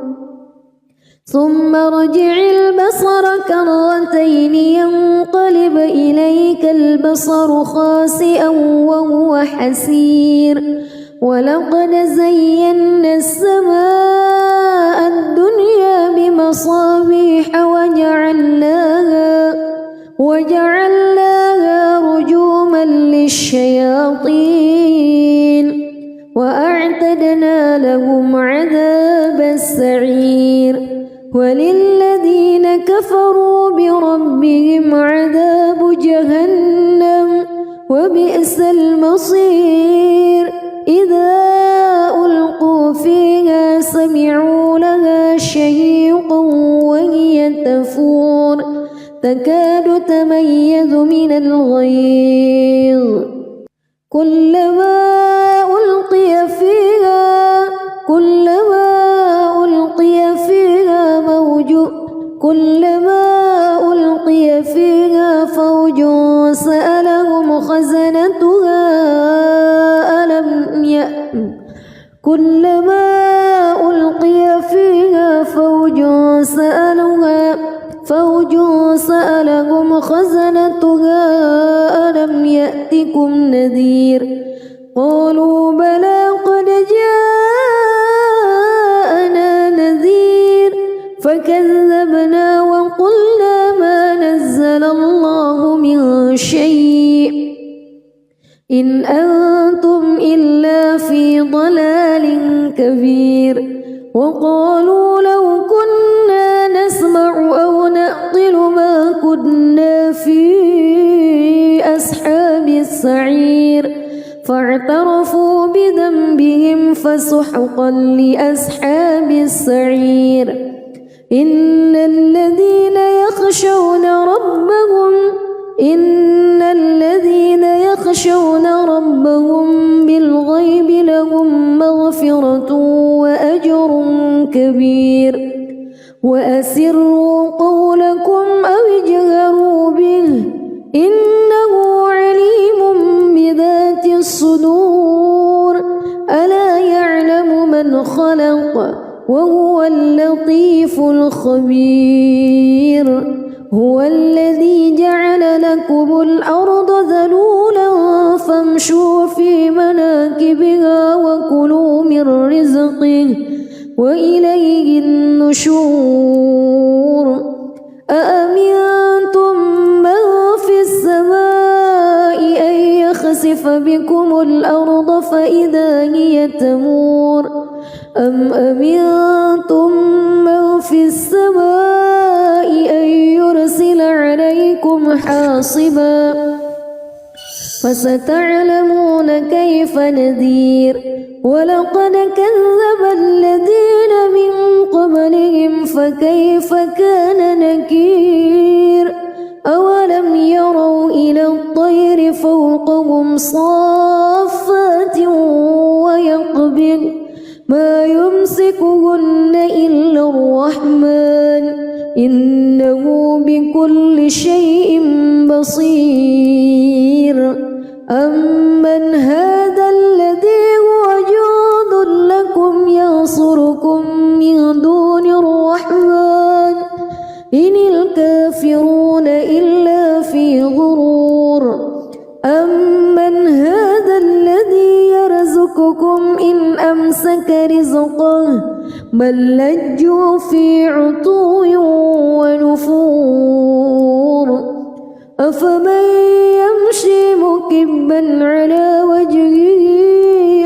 ثم ارجع البصر كرتين ينقلب إليك البصر خاسئا وهو حسير ولقد زينا السماء الدنيا بمصابيح وجعلناها رجوما للشياطين وأعتدنا لهم عذاب السعير وللذين كفروا بربهم عذاب جهنم وبئس المصير إذا ألقوا فيها سمعوا لها شهيقا وهي تفور النور تكاد تميز من الغيظ كلما ألقي فيها فوج سألهم خزنتها ألم يأتكم نذير قالوا بلى قد جاءنا نذير فكذبنا وقلنا ما نزل الله من شيء إن أنتم إلا في ضلال كبير وقالوا لو كنا نسمع أو نعقل ما كنا في أصحاب السعير فاعترفوا بذنبهم فسحقا لأصحاب السعير إن الذين يخشون ربهم بالغيب لهم مغفرة وأجر كبير وأسروا قولكم أو اجهروا به إنه عليم بذات الصدور ألا يعلم من خلق وهو اللطيف الخبير هو الذي جعل لكم الأرض ذلولا فامشوا في مناكبها وكلوا من رزقه وإليه النشور أأمنتم من في السماء أن يخسف بكم الأرض فإذا هي تمور أم أمنتم من في السماء أن يرسل عليكم حاصبا فستعلمون كيف نذير ولقد كذب الذين من قبلهم فكيف كان نكير أولم يروا إلى الطير فوقهم صافات ويقبض ما يمسكهن إلا الرحمن إنه بكل شيء بصير أمن هذا الذي هو جند لكم ينصركم من دون الرحمن إن الكافرون إلا في غرور أمن هذا الذي يرزقكم إن أمسك رزقه بل لجوا في عتو ونفور أفمن يمشي مكبا على وجهه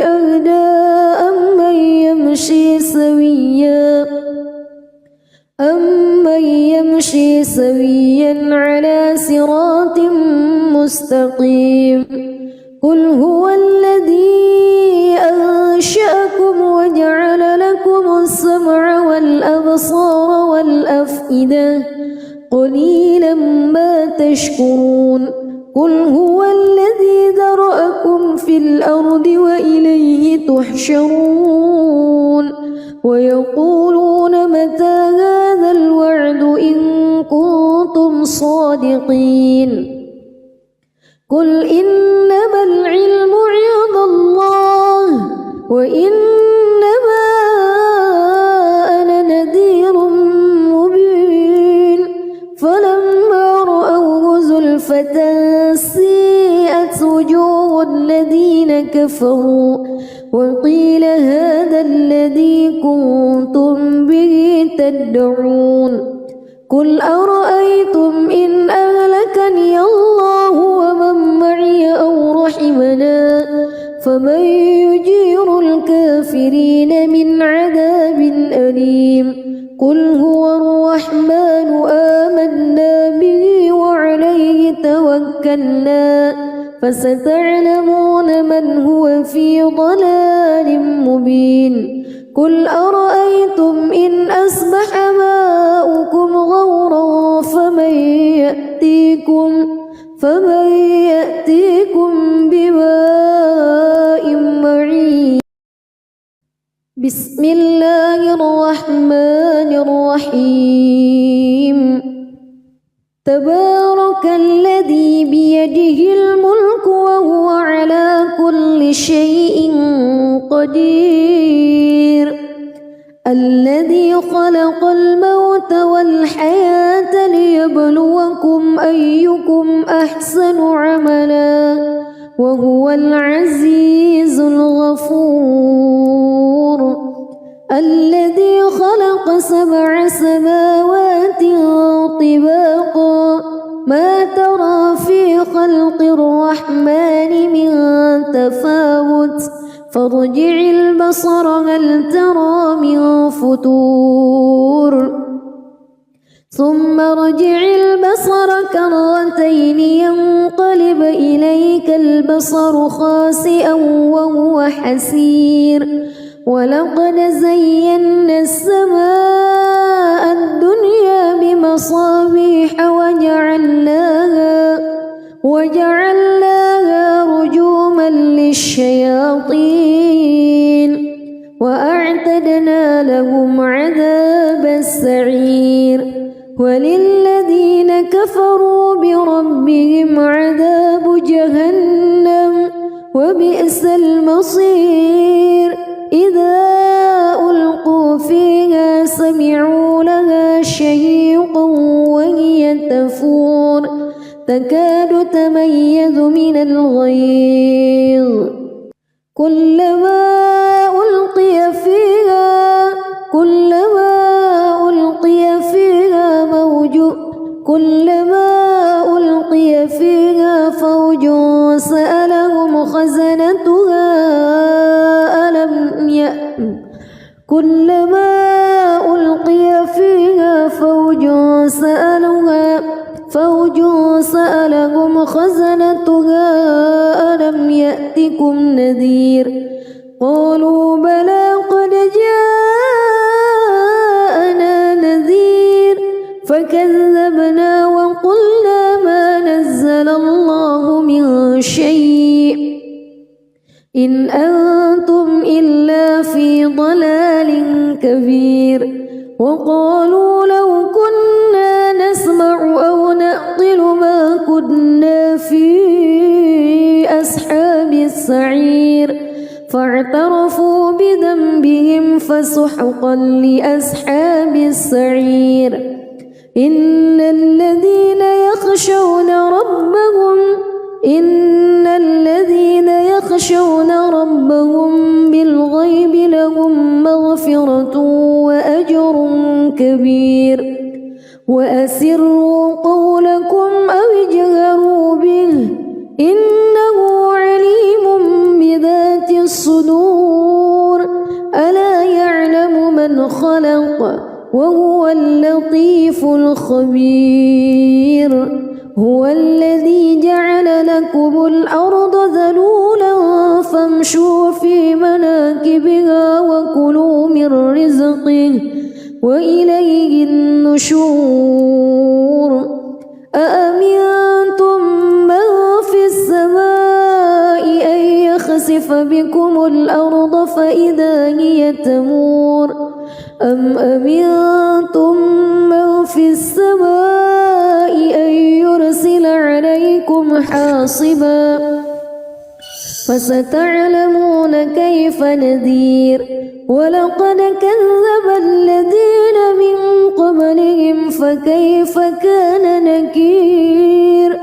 أهدى أمن يمشي سويا على صراط مستقيم قل هو الذي أنشأكم وجعل لكم السمع والأبصار والأفئدة قليلا ما تشكرون قل هو الذي ذرأكم في الأرض وإليه تحشرون ويقولون متى هذا الوعد إن كنتم صادقين قل إنما العلم عند الله وإنما أنا نذير مبين فلما رأوه زلفة سيئت وجوه الذين كفروا وقيل هذا الذي كنتم به تدعون قل أرأيتم إن أهلكني الله ومن معي أو رحمنا فمن يجير الكافرين من عذاب أليم قل هو الرحمن آمنا به وعليه توكلنا فستعلمون من هو في ضلال مبين قل أرأيتم إن أصبح ماؤكم غورا فمن يأتيكم بماء معين. بسم الله الرحمن الرحيم. تبارك الذي بيده الملك وهو على كل شيء قدير. الذي خلق الموت والحياة ليبلوكم أيكم أحسن عملا وهو العزيز الغفور. الذي خلق 7 سماوات طباقا ما ترى في خلق الرحمن من تفاوت فارجع البصر هل ترى من فتور ثم ارجع البصر كرتين ينقلب إليك البصر خاسئا وهو حسير. ولقد زينا السماء الدنيا بمصابيح وجعلناها رجوما للشياطين وأعتدنا لهم عذاب السعير. وللذين كفروا بربهم عذاب جهنم وبئس المصير. إذا ألقوا فيها سمعوا لها شهيقا وهي تفور تكاد تميز من الغيظ كلما ألقي فيها فوج سألهم خزنتها ألم يأتكم نذير قالوا بلى قد جاءنا نذير فكذبنا وقلنا ما نزل الله من شيء إن أنتم إلا في ضلال كبير. وقالوا لو كنا نسمع أو نعقل ما كنا في أصحاب السعير فاعترفوا بذنبهم فسحقا لأصحاب السعير. إن الذين يخشون ربهم بالغيب لهم مغفرة وأجر كبير. وأسروا قولكم أو اجهروا به إنه عليم بذات الصدور. ألا يعلم من خلق وهو اللطيف الخبير. هو الذي جعل لكم الأرض ذلولا فامشوا في مناكبها وكلوا من رزقه وإليه النشور. أأمنتم من في السماء أن يخسف بكم الأرض فإذا هي تمور أم أمنتم من في السماء أن يرسل عليكم حاصبا فستعلمون كيف نذير. ولقد كذب الذين من قبلهم فكيف كان نكير.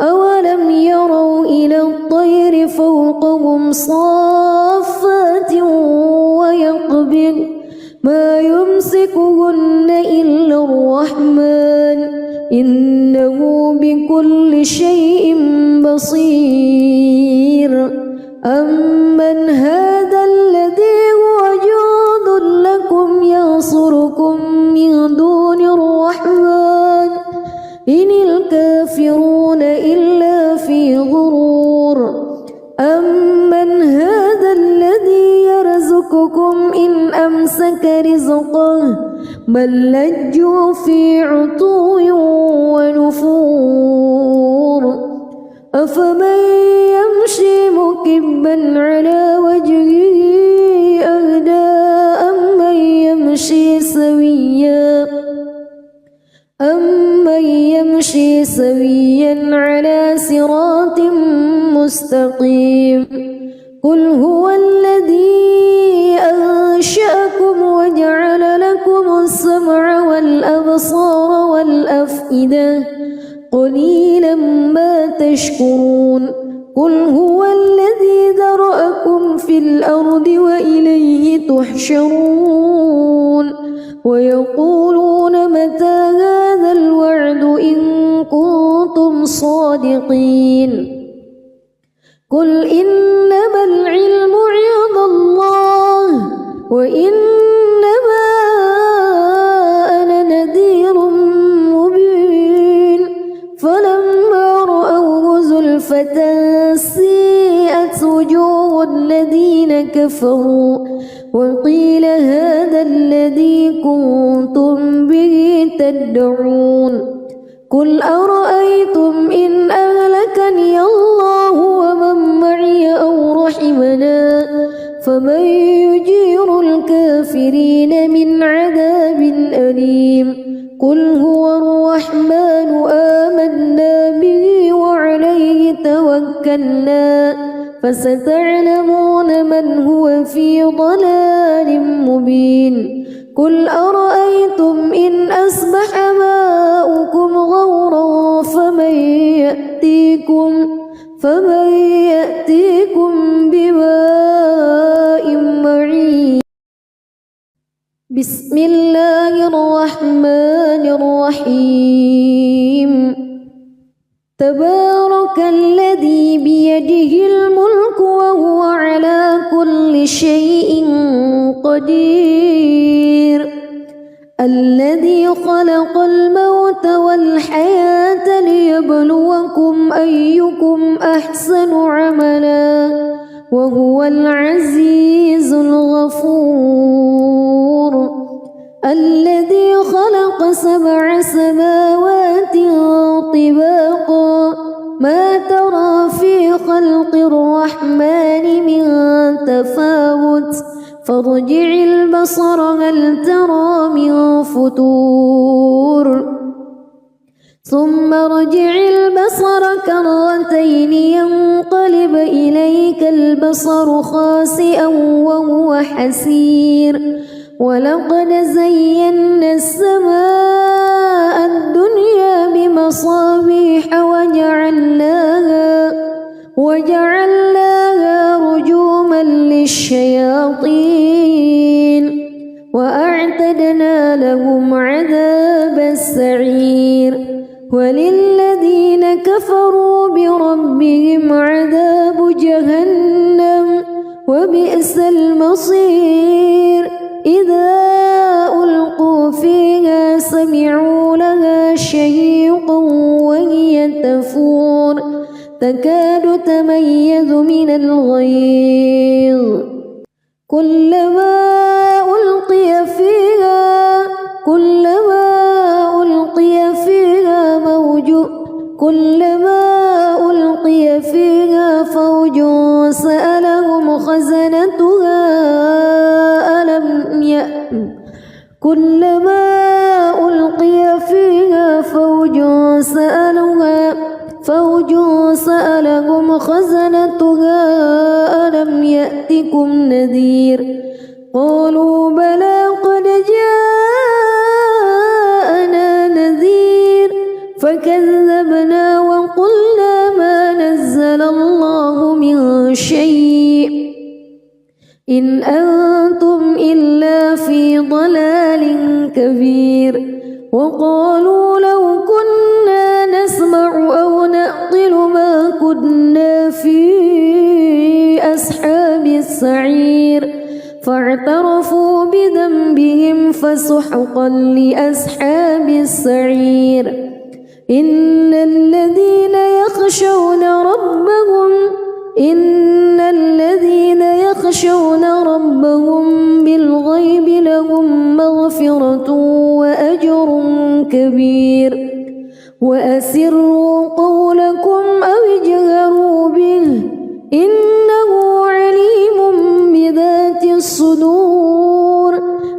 أولم يروا إلى الطير فوقهم صافات ويقبض ما يمسكهن إلا الرحمن إنه بكل شيء بصير. أمن هذا الذي هو جند لكم ينصركم من دون الرحمن إن الكافرون إلا في غرور. أمن هذا الذي يرزقكم إن أمسك رزقه بل لجوا في عتو ونفور. أفمن يمشي مكبا على وجهه أهدى أمن يمشي سويا على صراط مستقيم قل هو الذي أنشأكم وجعل لكم السمع والأبصار والأفئدة قليلا ما تشكرون قل هو الذي ذرأكم في الأرض وإليه تحشرون ويقولون متى هذا الوعد إن كنتم صادقين قل إنما العلم عند الله وإنما أنا نذير مبين فلما رأوه زلفة سيئت وجوه الذين كفروا وقيل هذا الذي كنتم به تدعون قل أرأيتم إن أهلكني الله ومن معي أو رحمنا فمن يجير الكافرين من عذاب أليم قل هو الرحمن آمنا به وعليه توكلنا فستعلمون من هو في ضلال مبين قل أرأيتم إن أصبح ماؤكم غورا فمن يأتيكم بماء معين بسم الله الرحمن الرحيم تبارك الذي بيده الملك وهو على كل شيء قدير الذي خلق الموت والحياة ليبلوكم أيكم أحسن عملا وهو العزيز الغفور الذي خلق 7 سماوات طباقا ما ترى في خلق الرحمن من تفاوت فارجع البصر هل ترى من فطور ثم ارجع البصر كرتين ينقلب إليك البصر خاسئا وهو حسير ولقد زينا السماء الدنيا بمصابيح وجعلناها رجوما للشياطين وأعتدنا لهم عذاب السعير وللذين كفروا بربهم عذاب جهنم وبئس المصير إذا ألقوا فيها سمعوا لها شهيقا وهي تفور تكاد تميز من الغيظ كلما ألقي فيها فوج سألهم خزنتها كلما ألقي فيها فوج سألهم خزنتها ألم يأتكم نذير قالوا بلى قد جاءنا نذير فكذبنا وقلنا ما نزل الله من شيء إن أنتم إلا في ضلال كبير وقالوا لو كنا نسمع أو نعقل ما كنا في أصحاب السعير فاعترفوا بذنبهم فسحقا لأصحاب السعير إن الذين يخشون ربهم بالغيب لهم مغفرة وأجر كبير وأسروا قولكم أو اجهروا إنه عليم بذات الصدور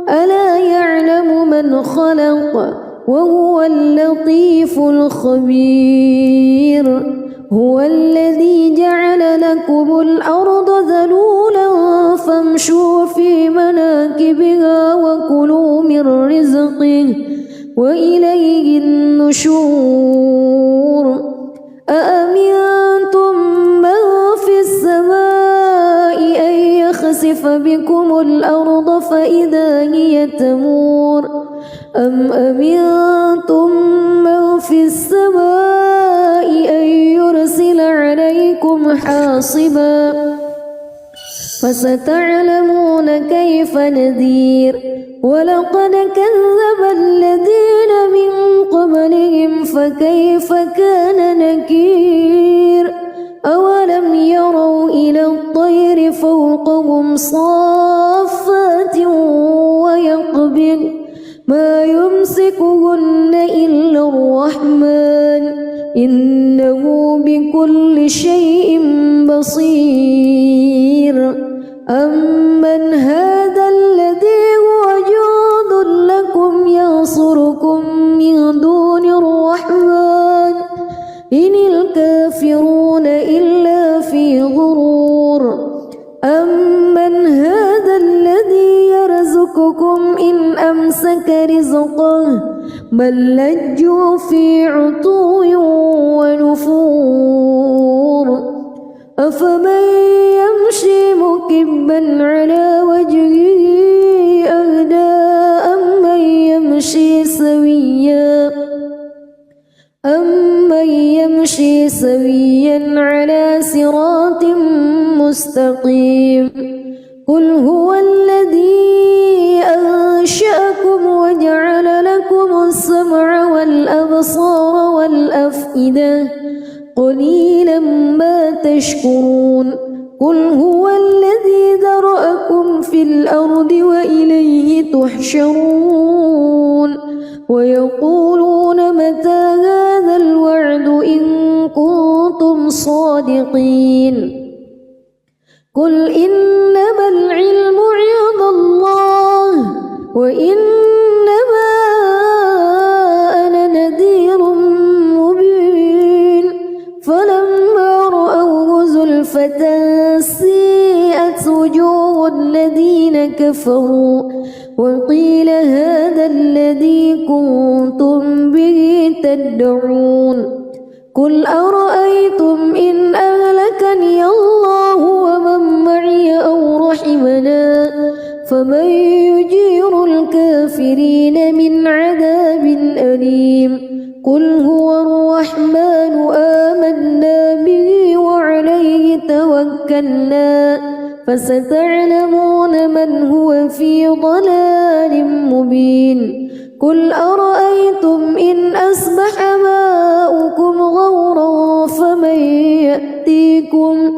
ألا يعلم من خلق وهو اللطيف الخبير هو الذي جعل لكم الأرض ذلولا فامشوا في مناكبها وكلوا من رزقه وإليه النشور أأمنتم من في السماء أن يخسف بكم الأرض فإذا هي تمور أم أمنتم من في السماء أن يرسل عليكم حاصبا فستعلمون كيف نذير ولقد كذب الذين من قبلهم فكيف كان نكير أولم يروا إلى الطير فوقهم صافات ويقبض ما يمسكهن إلا الرحمن إنه بكل شيء بصير أمن هذا الذي هو جند لكم ينصركم من دون الرحمن إن الكافرون إلا في غرور أمن هذا الذي يرزقكم إن أمسك رزقه بل لجوا في عتو ونفور أفمن يمشي مكبا على وجهه أهدى أمن يمشي سويا على صراط مستقيم قل هو الذي أنشأكم وجعل لكم السمع والأبصار والأفئدة قليلا ما تشكرون قل هو الذي ذرأكم في الأرض وإليه تحشرون ويقولون متى هذا الوعد إن كنتم صادقين قل إنما العلم عند الله وإنما أنا نذير مبين فلما رأوه زلفة سيئت وجوه الذين كفروا وقيل هذا الذي كنتم به تدعون قل أرأيتم إن أهلكني الله ومن معي أو رحمنا فمن يجير الكافرين من عذاب أليم قل هو الرحمن آمنا به وعليه توكلنا فستعلمون من هو في ضلال مبين قل أرأيتم إن أصبح ماؤكم غورا فمن يأتيكم